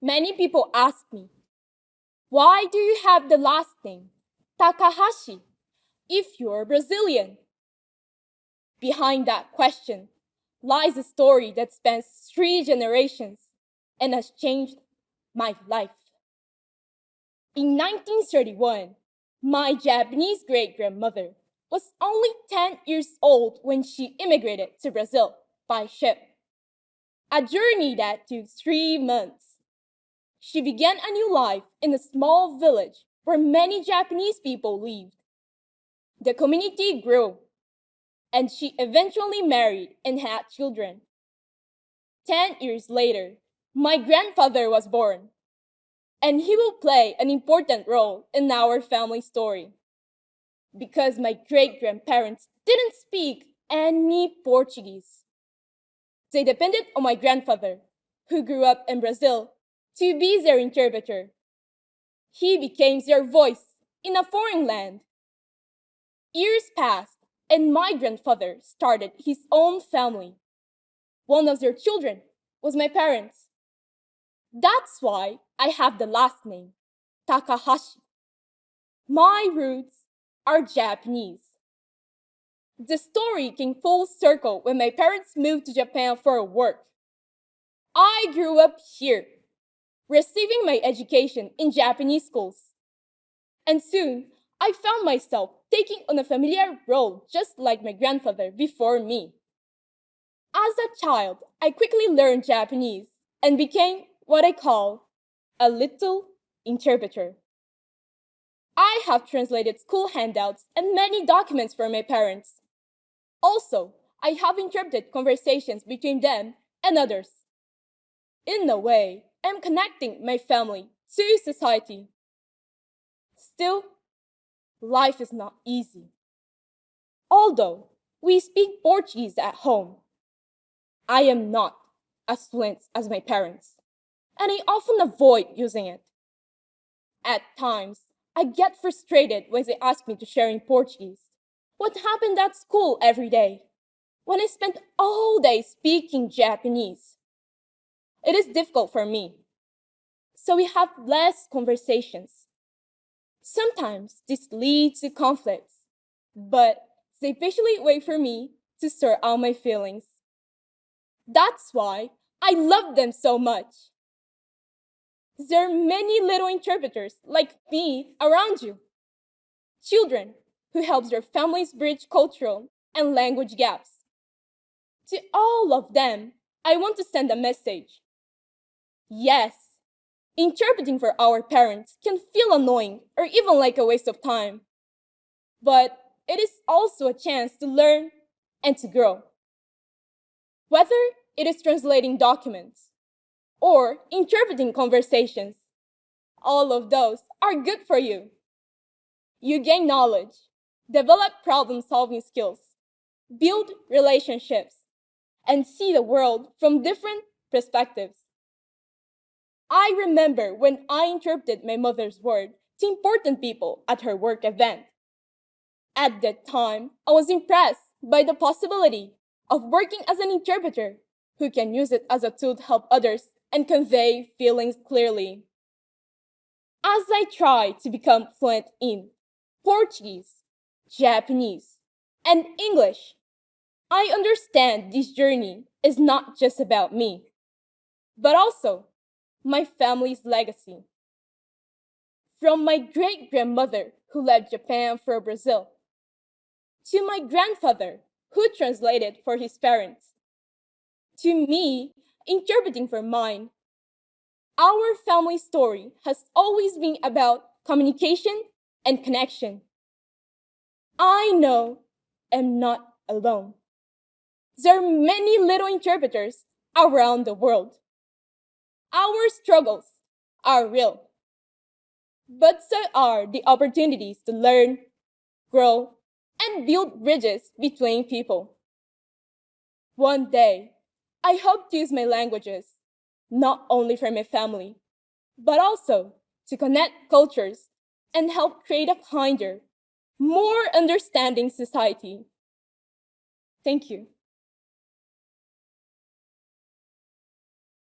Many people ask me, why do you have the last name, Takahashi, if you're Brazilian? Behind that question lies a story that spans 3 generations and has changed my life. In 1931, my Japanese great-grandmother was only 10 years old when she immigrated to Brazil by ship. A journey that took 3 months. She began a new life in a small village where many Japanese people lived. The community grew, and she eventually married and had children. 10 years later, my grandfather was born, and he will play an important role in our family story. Because my great-grandparents didn't speak any Portuguese. They depended on my grandfather, who grew up in Brazil, to be their interpreter. He became their voice in a foreign land. Years passed, and my grandfather started his own family. One of their children was my parents. That's why I have the last name, Takahashi. My roots are Japanese. The story came full circle when my parents moved to Japan for work. I grew up here, receiving my education in Japanese schools. And soon, I found myself taking on a familiar role just like my grandfather before me. As a child, I quickly learned Japanese and became what I call a little interpreter. I have translated school handouts and many documents for my parents. Also, I have interpreted conversations between them and others. In a way, I'm connecting my family to society. Still, life is not easy. Although we speak Portuguese at home, I am not as fluent as my parents, and I often avoid using it. At times, I get frustrated when they ask me to share in Portuguese what happened at school every day, when I spent all day speaking Japanese. It is difficult for me, so we have less conversations. Sometimes this leads to conflicts, but they patiently wait for me to sort out my feelings. That's why I love them so much. There are many little interpreters like me around you. Children who help their families bridge cultural and language gaps. To all of them, I want to send a message. Yes, interpreting for our parents can feel annoying or even like a waste of time. But it is also a chance to learn and to grow. Whether it is translating documents or interpreting conversations, all of those are good for you. You gain knowledge, develop problem-solving skills, build relationships, and see the world from different perspectives. I remember when I interpreted my mother's word to important people at her work event. At that time, I was impressed by the possibility of working as an interpreter who can use it as a tool to help others and convey feelings clearly. As I try to become fluent in Portuguese, Japanese, and English, I understand this journey is not just about me, but also my family's legacy. From my great-grandmother who left Japan for Brazil, to my grandfather who translated for his parents, to me interpreting for mine, our family story has always been about communication and connection. I know I'm not alone. There are many little interpreters around the world. Our struggles are real, but so are the opportunities to learn, grow, and build bridges between people. One day, I hope to use my languages, not only for my family, but also to connect cultures and help create a kinder, more understanding society. Thank you.